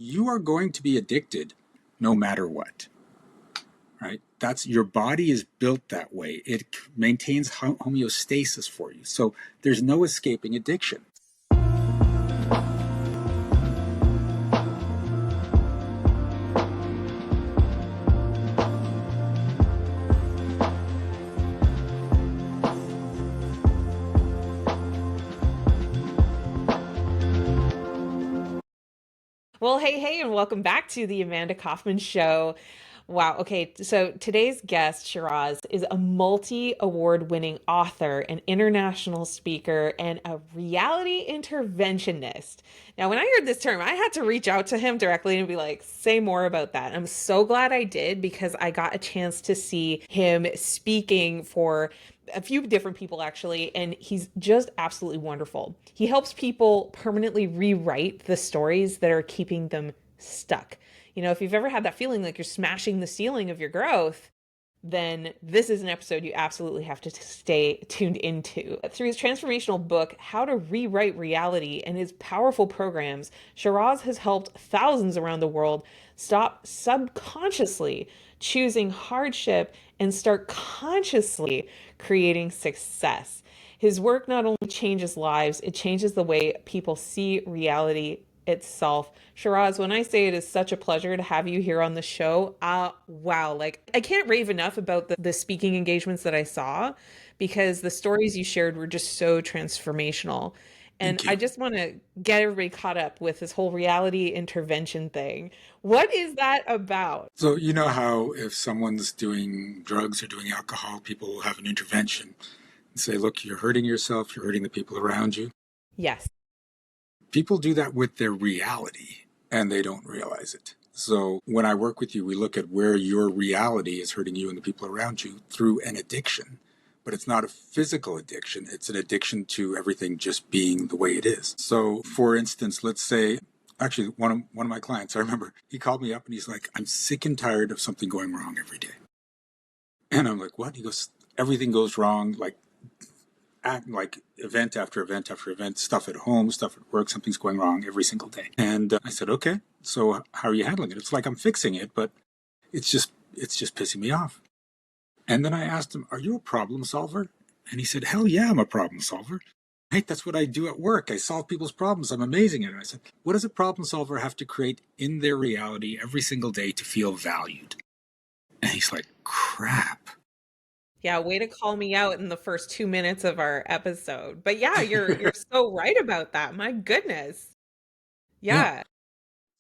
You are going to be addicted no matter what, right? That's your body is built that way. It maintains homeostasis for you. So there's no escaping addiction. Well, hey, and welcome back to the Amanda Kaufman Show. Wow. Okay. So today's guest, Shiraz, is a multi-award winning author, an international speaker, and a reality interventionist. Now, when I heard this term, I had to reach out to him directly and be like, say more about that. I'm so glad I did because I got a chance to see him speaking for a few different people actually, and he's just absolutely wonderful. He helps people permanently rewrite the stories that are keeping them stuck. You know, if you've ever had that feeling like you're smashing the ceiling of your growth, then this is an episode you absolutely have to stay tuned into. Through his transformational book, How to Rewrite Reality, and his powerful programs, Shiraz has helped thousands around the world stop subconsciously choosing hardship and start consciously creating success. His work not only changes lives, it changes the way people see reality itself. Shiraz, when I say it is such a pleasure to have you here on the show, wow, like I can't rave enough about the speaking engagements that I saw because the stories you shared were just so transformational. And Thank I you. just want to get everybody caught up with this whole reality intervention thing. What is that about? So, you know how if someone's doing drugs or doing alcohol, people will have an intervention and say, look, you're hurting yourself, you're hurting the people around you. Yes. People do that with their reality and they don't realize it. So when I work with you, we look at where your reality is hurting you and the people around you through an addiction. But it's not a physical addiction. It's an addiction to everything just being the way it is. So for instance, let's say, actually one of my clients, I remember he called me up and he's like, I'm sick and tired of something going wrong every day. And I'm like, what? He goes, everything goes wrong, like event after event after event, stuff at home, stuff at work, something's going wrong every single day. And I said, okay, so how are you handling it? It's like I'm fixing it, but it's just pissing me off. And then I asked him, are you a problem solver? And he said, hell yeah, I'm a problem solver. Right? That's what I do at work. I solve people's problems. I'm amazing at it. I said, what does a problem solver have to create in their reality every single day to feel valued? And he's like, crap. Yeah, way to call me out in the first 2 minutes of our episode. But yeah, you're so right about that. My goodness. Yeah. Yeah.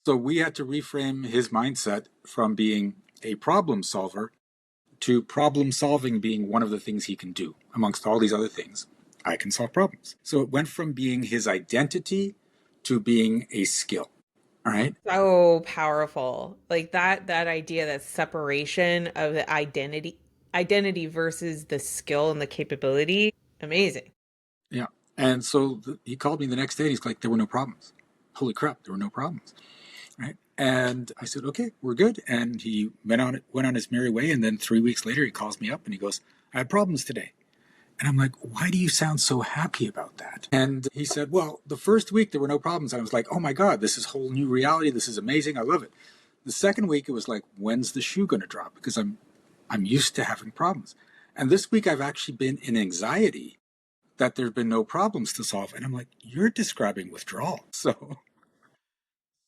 So we had to reframe his mindset from being a problem solver to problem solving being one of the things he can do. Amongst all these other things, I can solve problems. So it went from being his identity to being a skill. All right. So powerful. Like that idea, that separation of the identity versus the skill and the capability. Amazing. Yeah. And so he called me the next day and he's like, there were no problems. Holy crap, there were no problems. Right. And I said, okay, we're good. And he went on his merry way. And then 3 weeks later, he calls me up and he goes, I had problems today. And I'm like, why do you sound so happy about that? And he said, well, the first week there were no problems. And I was like, oh my God, this is whole new reality. This is amazing. I love it. The second week it was like, when's the shoe going to drop? Because I'm used to having problems. And this week I've actually been in anxiety that there's been no problems to solve. And I'm like, you're describing withdrawal. I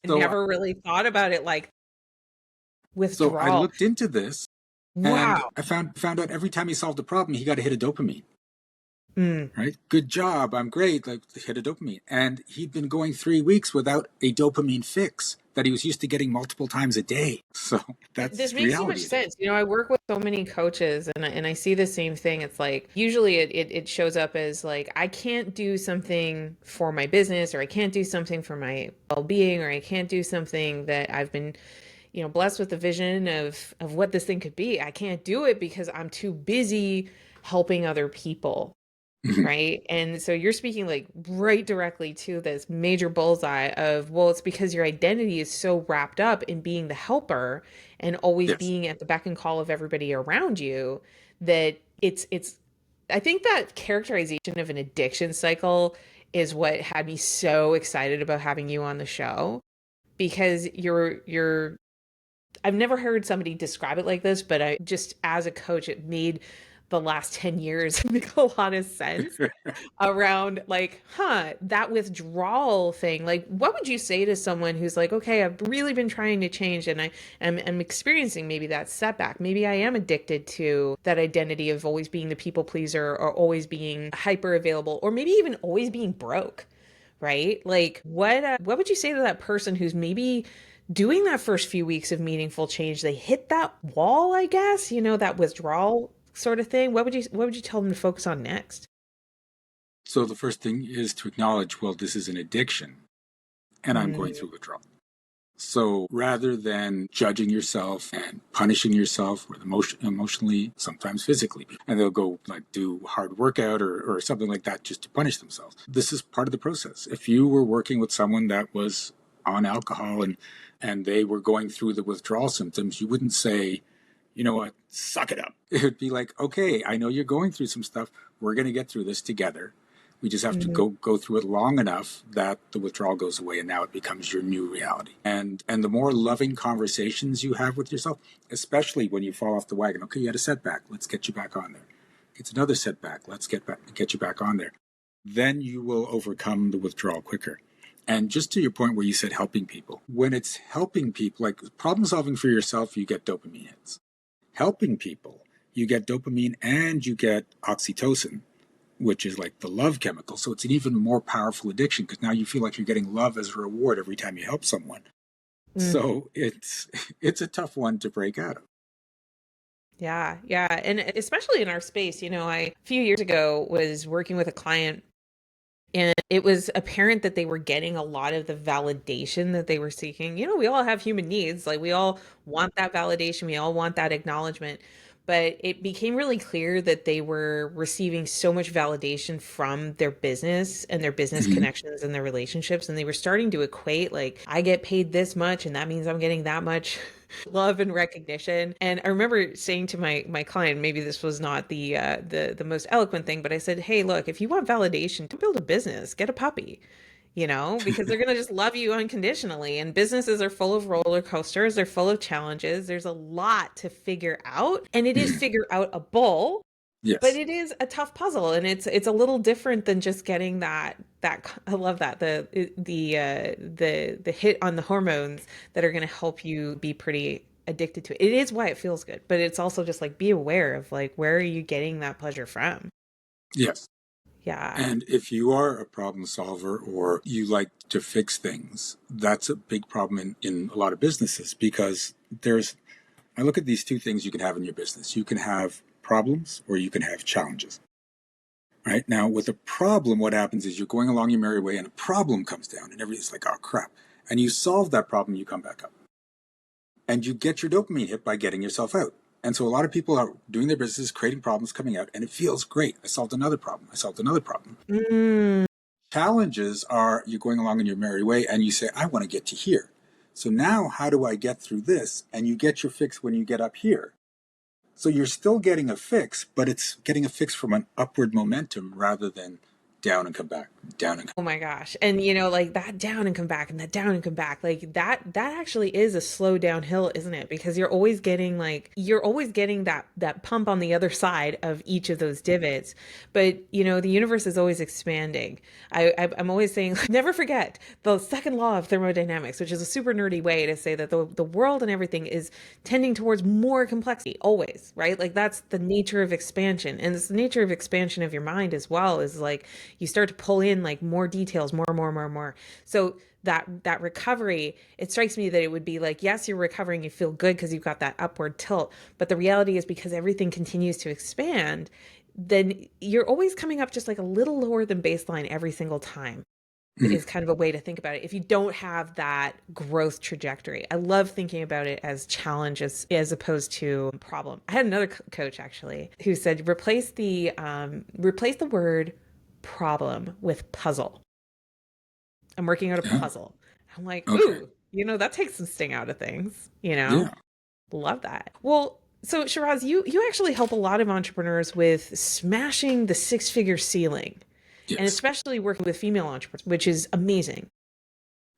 So never really thought about it like so I withdrawal. looked into this and Wow. I found out every time he solved a problem, he got a hit of dopamine. Mm. Right? Good job. I'm great. Like hit a dopamine. And he'd been going 3 weeks without a dopamine fix that he was used to getting multiple times a day. So This that's makes so much reality again. sense. You know, I work with so many coaches and I see the same thing. It's like usually it shows up as like I can't do something for my business or I can't do something for my well-being or I can't do something that I've been, blessed with the vision of what this thing could be. I can't do it because I'm too busy helping other people. Mhm. Right. And so you're speaking like right directly to this major bullseye of, well, it's because your identity is so wrapped up in being the helper and always Yes. being at the beck and call of everybody around you that I think that characterization of an addiction cycle is what had me so excited about having you on the show because you're I've never heard somebody describe it like this, but I just as a coach, it made the last 10 years make a lot of sense around like, that withdrawal thing. Like, what would you say to someone who's like, okay, I've really been trying to change and I'm experiencing maybe that setback. Maybe I am addicted to that identity of always being the people pleaser or always being hyper available or maybe even always being broke, right? Like, what would you say to that person who's maybe doing that first few weeks of meaningful change? They hit that wall, I guess, that withdrawal sort of thing. What would you tell them to focus on next? So the first thing is to acknowledge, well, this is an addiction and I'm going Mm, through withdrawal. So rather than judging yourself and punishing yourself with emotionally, sometimes physically, and they'll go like do hard workout or something like that just to punish themselves. This is part of the process. If you were working with someone that was on alcohol and they were going through the withdrawal symptoms, you wouldn't say, you know what, suck it up. It would be like, okay, I know you're going through some stuff. We're going to get through this together. We just have to mhm. go through it long enough that the withdrawal goes away and now it becomes your new reality. And the more loving conversations you have with yourself, especially when you fall off the wagon, okay, you had a setback, let's get you back on there. It's another setback, let's get you back on there. Then you will overcome the withdrawal quicker. And just to your point where you said helping people, when it's helping people, like problem solving for yourself, you get dopamine hits. Helping people, you get dopamine and you get oxytocin, which is like the love chemical. So it's an even more powerful addiction because now you feel like you're getting love as a reward every time you help someone. Mm. So it's a tough one to break out of. Yeah, yeah. And especially in our space, I a few years ago was working with a client and it was apparent that they were getting a lot of the validation that they were seeking. We all have human needs. Like we all want that validation, we all want that acknowledgement. But it became really clear that they were receiving so much validation from their business and their business Mhm. connections and their relationships. And they were starting to equate, like, I get paid this much, and that means I'm getting that much love and recognition. And I remember saying to my client, maybe this was not the most eloquent thing, but I said, hey, look, if you want validation, to build a business, get a puppy, because they're going to just love you unconditionally. And businesses are full of roller coasters, they're full of challenges. There's a lot to figure out, and it is Mhm. figure out a bull, but Yes. it is a tough puzzle, and it's a little different than just getting that I love that the hit on the hormones that are going to help you be pretty addicted to it. It is why it feels good, but it's also just like be aware of like where are you getting that pleasure from? Yes. Yeah. And if you are a problem solver or you like to fix things, that's a big problem in a lot of businesses because I look at these two things you can have in your business. You can have problems or you can have challenges. Right now, with a problem, what happens is you're going along your merry way and a problem comes down and everything's like, oh crap. And you solve that problem, you come back up. And you get your dopamine hit by getting yourself out. And so a lot of people are doing their business, creating problems, coming out, and it feels great. I solved another problem. I solved another problem. Mm. Challenges are you're going along in your merry way and you say, I want to get to here. So now how do I get through this? And you get your fix when you get up here. So you're still getting a fix, but it's getting a fix from an upward momentum rather than down and come back, down and come. Oh my gosh. And like that down and come back and that down and come back. Like that actually is a slow downhill, isn't it? Because you're always getting that pump on the other side of each of those divots. But the universe is always expanding. I'm always saying never forget the second law of thermodynamics, which is a super nerdy way to say that the world and everything is tending towards more complexity always, right? Like that's the nature of expansion. And it's the nature of expansion of your mind as well, is like you start to pull in like more details, more. So that recovery, it strikes me that it would be like, yes, you're recovering, you feel good because you've got that upward tilt, but the reality is because everything continues to expand, then you're always coming up just like a little lower than baseline every single time, is kind of a way to think about it if you don't have that growth trajectory. I love thinking about it as challenges as opposed to problem. I had another coach actually who said replace the word problem with puzzle. I'm working out a Yeah. puzzle. I'm like, Okay. ooh, that takes some sting out of things. Yeah. Love that. Well, so Shiraz, you actually help a lot of entrepreneurs with smashing the six-figure ceiling, and Yes. especially working with female entrepreneurs, which is amazing.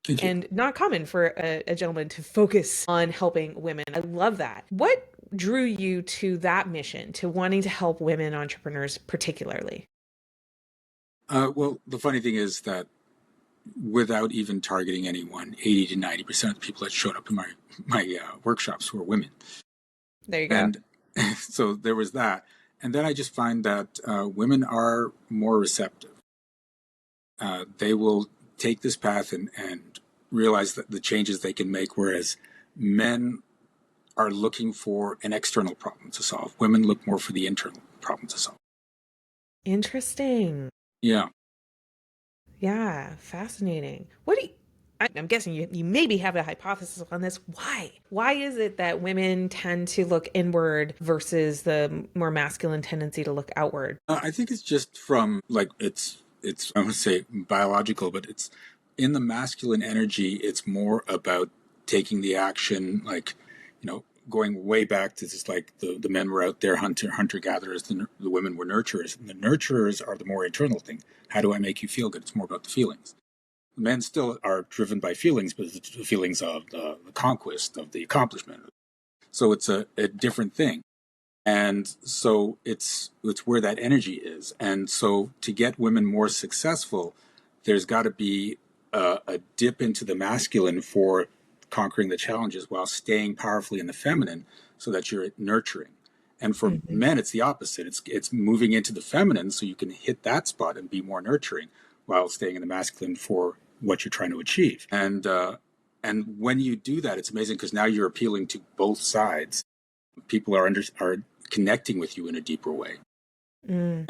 Thank you. and not common for a gentleman to focus on helping women. I love that. What drew you to that mission, to wanting to help women entrepreneurs particularly? Well, the funny thing is that without even targeting anyone, 80 to 90% of the people that showed up in my workshops were women. There you go. And so there was that. And then I just find that women are more receptive. They will take this path and realize that the changes they can make, whereas men are looking for an external problem to solve. Women look more for the internal problem to solve. Interesting. Yeah. Yeah, fascinating. What do you, I'm guessing you maybe have a hypothesis on this. Why? Why is it that women tend to look inward versus the more masculine tendency to look outward? I think it's just from like it's I would say biological, but it's in the masculine energy. It's more about taking the action, like going way back to just like the men were out there hunter gatherers, the women were nurturers, and the nurturers are the more internal thing. How do I make you feel good? It's more about the feelings. The men still are driven by feelings, but it's the feelings of the conquest, of the accomplishment. So it's a different thing. And so it's where that energy is. And so to get women more successful, there's got to be a dip into the masculine for conquering the challenges while staying powerfully in the feminine, so that you're nurturing. And for Hmm. men, it's the opposite. It's moving into the feminine so you can hit that spot and be more nurturing while staying in the masculine for what you're trying to achieve. And when you do that, it's amazing because now you're appealing to both sides. People are connecting with you in a deeper way, Mm.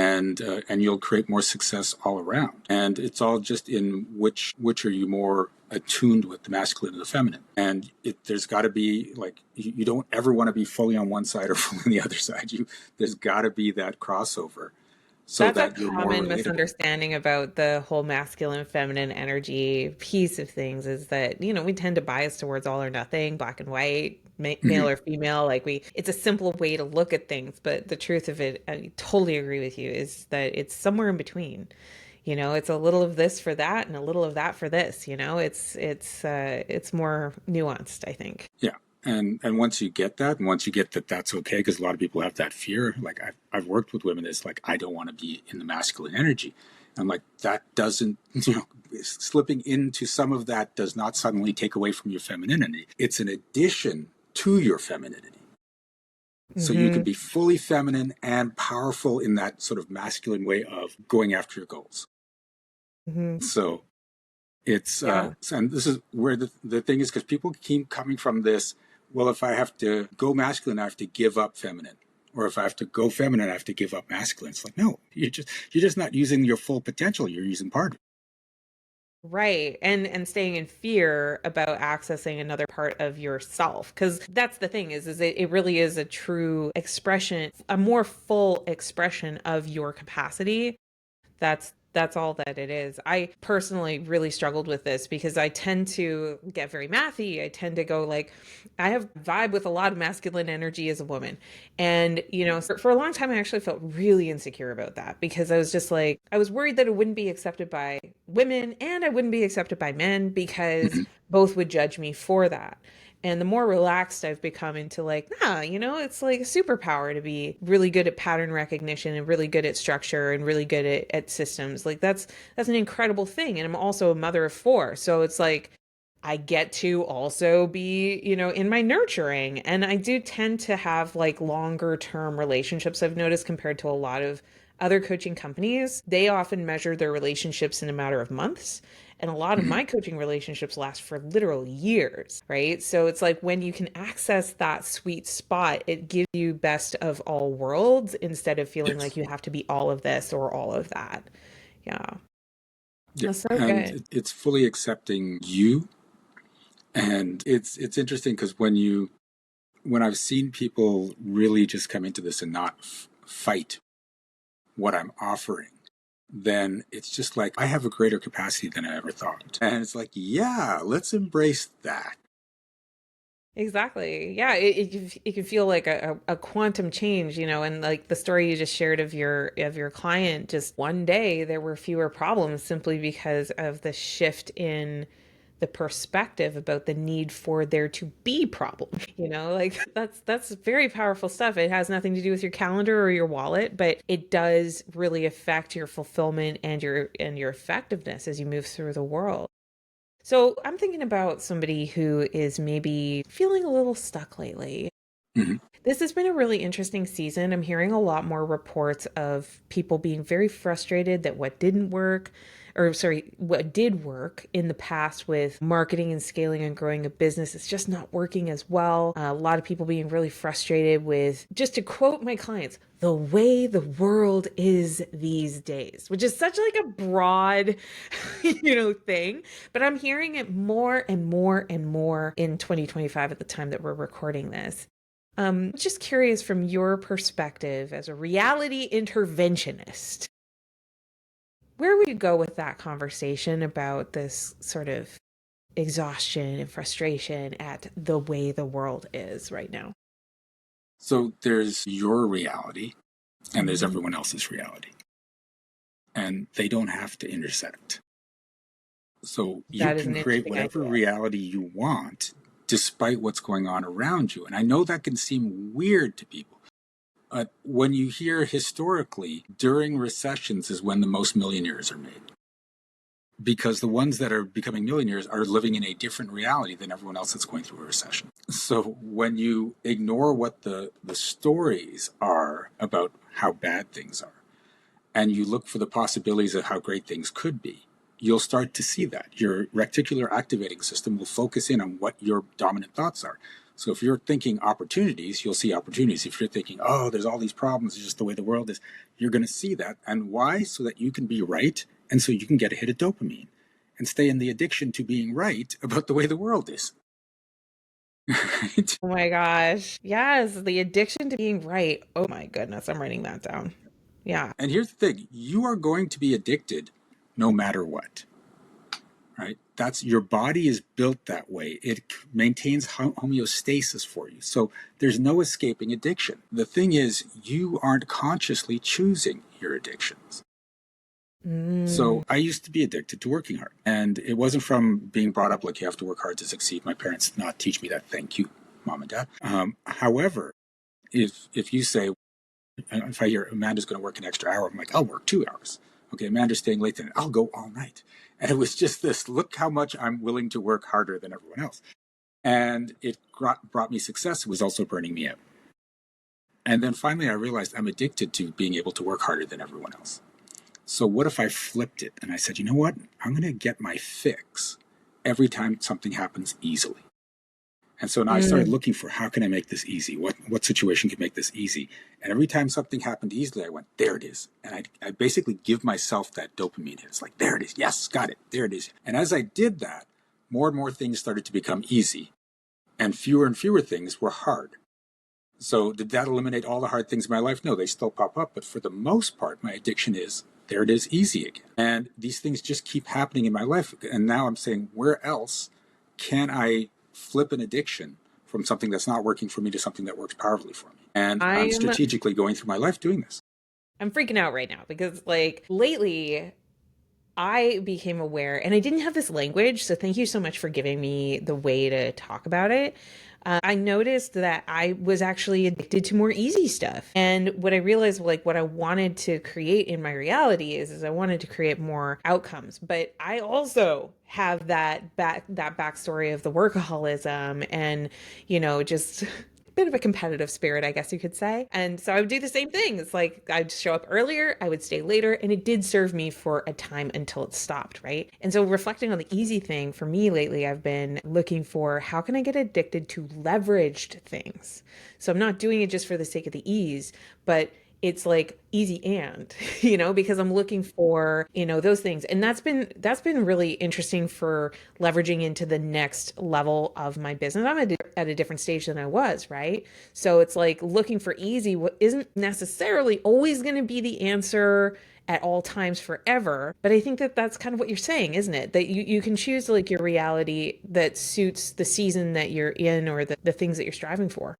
and you'll create more success all around. And it's all just in which are you more attuned with, the masculine and the feminine. And there's got to be like you don't ever want to be fully on one side or fully on the other side. There's got to be that crossover so That's a that you're more common relatable. misunderstanding about the whole masculine feminine energy piece of things is that, we tend to bias towards all or nothing, black and white, male Mm-hmm. or female. Like it's a simple way to look at things, but the truth of it, I totally agree with you, is that it's somewhere in between. It's a little of this for that and a little of that for this, it's more nuanced, I think. Yeah. And once you get that, and once you get that that's okay, because a lot of people have that fear. Like I've worked with women that's like, I don't want to be in the masculine energy. And I'm like, that doesn't, slipping into some of that does not suddenly take away from your femininity. It's an addition to your femininity. So you can Hmm. be fully feminine and powerful in that sort of masculine way of going after your goals. Hmm. So it's Yeah. and this is where the thing is, because people keep coming from this, well, if I have to go masculine, I have to give up feminine, or if I have to go feminine, I have to give up masculine. It's like, no, you're just not using your full potential, you're using part of Right. And staying in fear about accessing another part of yourself. Because that's the thing is it really is a true expression, a more full expression of your capacity. That's all that it is. I personally really struggled with this because I tend to get very mathy. I tend to go like I have vibe with a lot of masculine energy as a woman. And for a long time I actually felt really insecure about that because I was just like I was worried that it wouldn't be accepted by women and I wouldn't be accepted by men because it. both would judge me for that. And the more relaxed I've become into like, nah, it's like a superpower to be really good at pattern recognition and really good at structure and really good at systems. Like that's an incredible thing. And I'm also a mother of four. So it's like I get to also be, in my nurturing. And I do tend to have like longer term relationships, I've noticed, compared to a lot of other coaching companies. They often measure their relationships in a matter of months. And a lot of Mhm. my coaching relationships last for literal years, right? So it's like when you can access that sweet spot, it gives you best of all worlds instead of feeling Yes. like you have to be all of this or all of that. Yeah. Yeah. That's so And good. it's fully accepting you. And it's interesting because when I've seen people really just come into this and not fight what I'm offering, then it's just like I have a greater capacity than I ever thought. And it's like, yeah, let's embrace that. Exactly. Yeah, it can feel like a quantum change, and like the story you just shared of your client, just one day there were fewer problems simply because of the shift in the perspective about the need for there to be problems. Like that's very powerful stuff. It has nothing to do with your calendar or your wallet, but it does really affect your fulfillment and your effectiveness as you move through the world. So I'm thinking about somebody who is maybe feeling a little stuck lately. Mhm. This has been a really interesting season. I'm hearing a lot more reports of people being very frustrated that what didn't work, or sorry, what did work in the past with marketing and scaling and growing a business is just not working as well. A lot of people being really frustrated with, just to quote my clients, the way the world is these days, which is such like a broad, thing. But I'm hearing it more and more and more in 2025 at the time that we're recording this. Just curious from your perspective as a reality interventionist, where would you go with that conversation about this sort of exhaustion and frustration at the way the world is right now? So there's your reality and there's Mhm. everyone else's reality. And they don't have to intersect. So you That is can an create interesting whatever idea. reality you want despite what's going on around you. And I know that can seem weird to people. But when you hear historically, during recessions is when the most millionaires are made. Because the ones that are becoming millionaires are living in a different reality than everyone else that's going through a recession. So when you ignore what the stories are about how bad things are, and you look for the possibilities of how great things could be, you'll start to see that. Your reticular activating system will focus in on what your dominant thoughts are. So if you're thinking opportunities, you'll see opportunities. If you're thinking, oh, there's all these problems, it's just the way the world is, you're going to see that. And why? So that you can be right, and so you can get a hit of dopamine and stay in the addiction to being right about the way the world is. Right? Oh my gosh. Yes, the addiction to being right. Oh my goodness, I'm writing that down. Yeah. And here's the thing, you are going to be addicted no matter what. Right? That's your body is built that way. It maintains homeostasis for you. So there's no escaping addiction. The thing is, you aren't consciously choosing your addictions. Mm. So I used to be addicted to working hard. And it wasn't from being brought up like you have to work hard to succeed. My parents did not teach me that. Thank you, mom and dad. However, if you say, if I hear Amanda's going to work an extra hour, I'm like, I'll work 2 hours. Okay, Amanda's staying late, then I'll go all night. And it was just this, look how much I'm willing to work harder than everyone else. And it brought me success. It was also burning me out. And then finally, I realized I'm addicted to being able to work harder than everyone else. So what if I flipped it and I said, you know what? I'm going to get my fix every time something happens easily. And so now I started Mm. looking for how can I make this easy? What situation could make this easy? And every time something happened easily, I went, there it is. And I basically give myself that dopamine hit. It's like, there it is. Yes, got it. There it is. And as I did that, more and more things started to become easy and fewer things were hard. So did that eliminate all the hard things in my life? No, they still pop up. But for the most part, my addiction is, there it is, easy again. And these things just keep happening in my life. And now I'm saying, where else can I flip an addiction from something that's not working for me to something that works powerfully for me? And I'm I'm strategically going through my life doing this. I'm freaking out right now because like lately I became aware, and I didn't have this language, so thank you so much for giving me the way to talk about it. I noticed that I was actually addicted to more easy stuff. And what I realized, like, what I wanted to create in my reality is I wanted to create more outcomes. But I also have that backstory of the workaholism and, just bit of a competitive spirit, I guess you could say. And so I would do the same thing. It's like I'd show up earlier, I would stay later, and it did serve me for a time until it stopped, right? And so reflecting on the easy thing for me lately, I've been looking for how can I get addicted to leveraged things? So I'm not doing it just for the sake of the ease, but it's like easy and because I'm looking for those things, and that's been really interesting for leveraging into the next level of my business. I'm at a different stage than I was, right? So it's like looking for easy what isn't necessarily always going to be the answer at all times forever, but I think that that's kind of what you're saying, isn't it? That you can choose like your reality that suits the season that you're in or the things that you're striving for.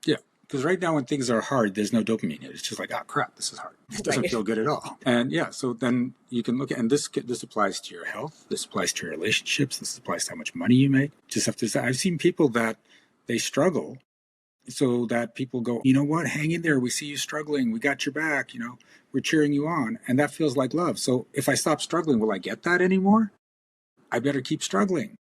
Yeah. Because right now when things are hard, there's no dopamine. It's just like, oh crap, this is hard. It doesn't Right. feel good at all. And yeah, so then you can look at, and this applies to your health. This applies to your relationships. This applies to how much money you make. Just have to say, I've seen people that they struggle so that people go, you know what, hang in there. We see you struggling. We got your back. We're cheering you on. And that feels like love. So if I stop struggling, will I get that anymore? I better keep struggling.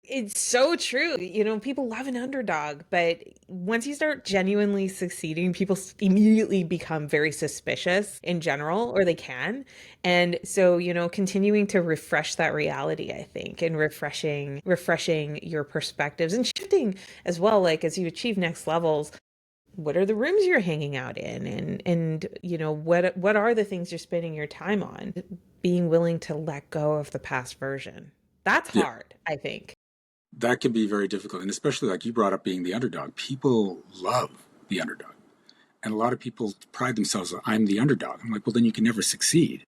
It's so true. People love an underdog, but once you start genuinely succeeding, people immediately become very suspicious in general, or they can. And so, continuing to refresh that reality, I think, and refreshing your perspectives and shifting as well, like as you achieve next levels, what are the rooms you're hanging out in, and what are the things you're spending your time on? Being willing to let go of the past version. That's Yeah, hard, I think. that can be very difficult. And especially like you brought up being the underdog. People love the underdog. And a lot of people pride themselves on, I'm the underdog. I'm like, well, then you can never succeed.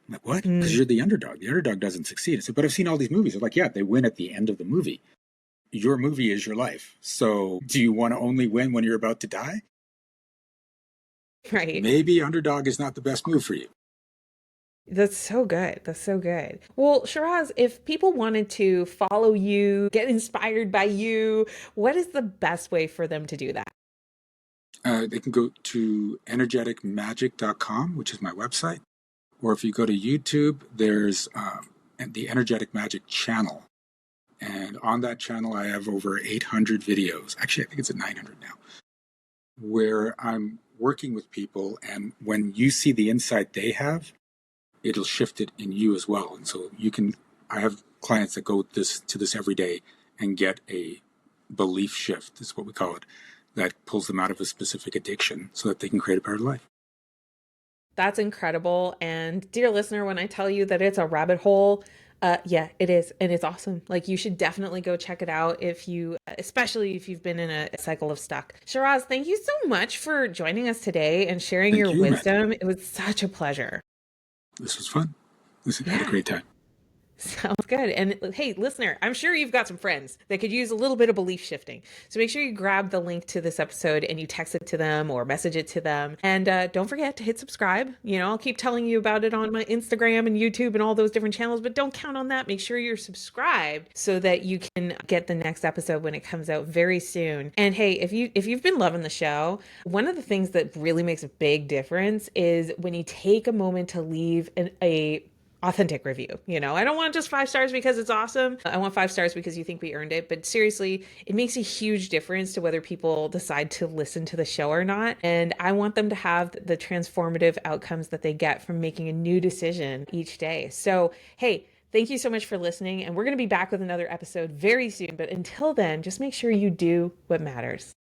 I'm like, what? Because Mm, you're the underdog. The underdog doesn't succeed. I said, but I've seen all these movies. They're like, yeah, they win at the end of the movie. Your movie is your life. So do you want to only win when you're about to die? right. Maybe underdog is not the best move for you. That's so good. That's so good. Well, Shiraz, if people wanted to follow you, get inspired by you, what is the best way for them to do that? They can go to energeticmagic.com, which is my website. Or if you go to YouTube, there's the Energetic Magic channel. And on that channel, I have over 800 videos. Actually, I think it's at 900 now, where I'm working with people. And when you see the insight they have, it'll shift it in you as well. And so I have clients that go to this every day and get a belief shift, is what we call it, that pulls them out of a specific addiction so that they can create a better life. That's incredible. And dear listener, when I tell you that it's a rabbit hole, yeah, it is. And it's awesome. Like you should definitely go check it out especially if you've been in a cycle of stuck. Shiraz, thank you so much for joining us today and sharing Thank your you, Amanda. wisdom. It was such a pleasure. This was fun. I had a Yeah. great time. Sounds good. And hey, listener, I'm sure you've got some friends that could use a little bit of belief shifting. So make sure you grab the link to this episode and you text it to them or message it to them. And don't forget to hit subscribe. I'll keep telling you about it on my Instagram and YouTube and all those different channels, but don't count on that. Make sure you're subscribed so that you can get the next episode when it comes out very soon. And hey, if you've been loving the show, one of the things that really makes a big difference is when you take a moment to leave a authentic review. I don't want just 5 stars because it's awesome. I want 5 stars because you think we earned it. But seriously, it makes a huge difference to whether people decide to listen to the show or not. And I want them to have the transformative outcomes that they get from making a new decision each day. So, hey, thank you so much for listening. And we're going to be back with another episode very soon. But until then, just make sure you do what matters.